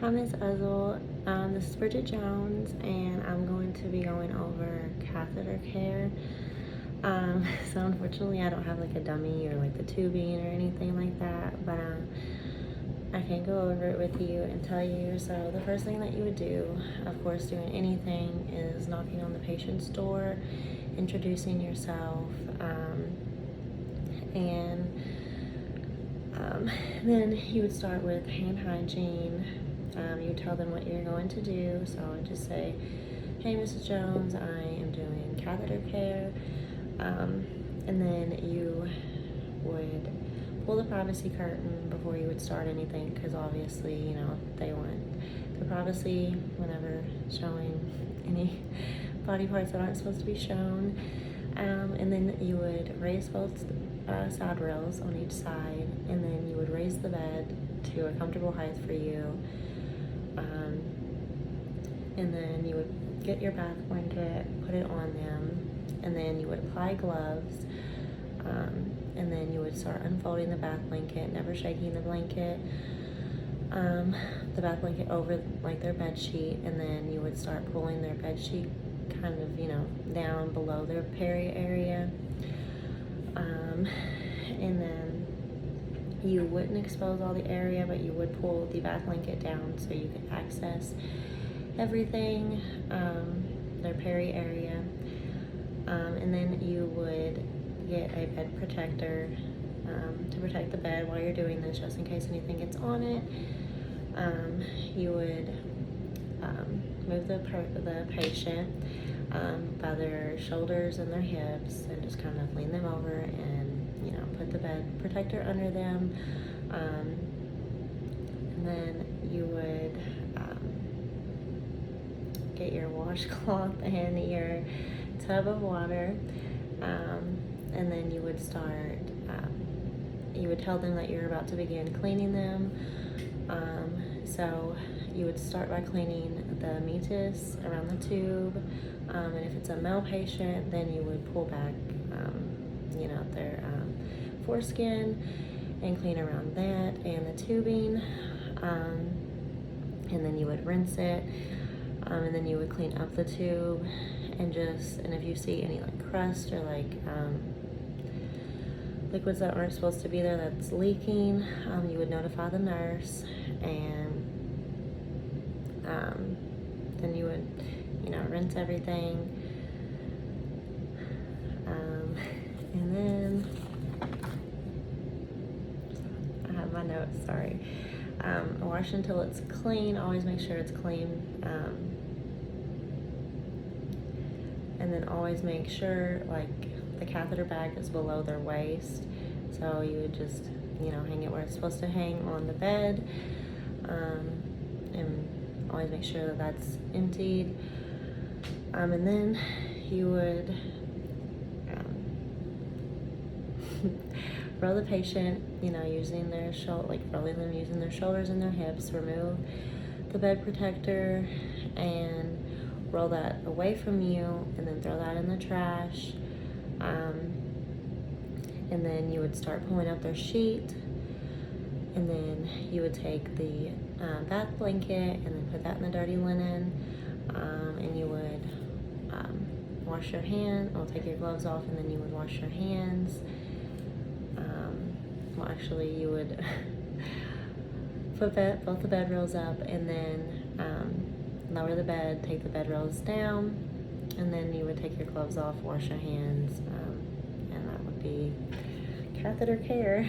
Hi, Miss Uzzle. This is Bridget Jones, and I'm going to be going over catheter care. So unfortunately, I don't have like a dummy or like the tubing or anything like that, but I can go over it with you and tell you. So the first thing that you would do, of course, doing anything, is knocking on the patient's door, introducing yourself, and then you would start with hand hygiene. You would tell them what you're going to do. So I would just say, hey, Mrs. Jones, I am doing catheter care. And then you would pull the privacy curtain before you would start anything, because obviously, you know, they want the privacy whenever showing any body parts that aren't supposed to be shown. And then you would raise both side rails on each side, and then you would raise the bed to a comfortable height for you. And then you would get your bath blanket, put it on them, and then you would apply gloves. And then you would start unfolding the bath blanket, never shaking the blanket, the bath blanket over like their bed sheet, and then you would start pulling their bed sheet kind of, you know, down below their peri area. And then you wouldn't expose all the area, but you would pull the bath blanket down so you could access everything, their peri area. And then you would get a bed protector to protect the bed while you're doing this, just in case anything gets on it. You would move the patient by their shoulders and their hips, and just kind of lean them over and, you know, put the bed protector under them. And then you would get your washcloth and your tub of water, and then you would start, you would tell them that you're about to begin cleaning them. So you would start by cleaning the meatus around the tube, and if it's a male patient, then you would pull back, you know, their foreskin and clean around that and the tubing, and then you would rinse it, and then you would clean up the tube, and if you see any like crust or like liquids that aren't supposed to be there that's leaking, you would notify the nurse, and then you would, you know, rinse everything, and then I have my notes, sorry. Wash until it's clean. Always make sure it's clean. And then always make sure like the catheter bag is below their waist. So you would just, you know, hang it where it's supposed to hang on the bed, and always make sure that that's emptied. And then you would roll the patient, you know, using their rolling them using their shoulders and their hips. Remove the bed protector and roll that away from you, and then throw that in the trash. And then you would start pulling out their sheet, and then you would take the bath blanket and then put that in the dirty linen, and you would wash your hands. I'll take your gloves off, and then you would wash your hands. Well, actually, you would put both the bed rails up, and then lower the bed, take the bed rails down, and then you would take your gloves off, wash your hands, and that would be catheter care.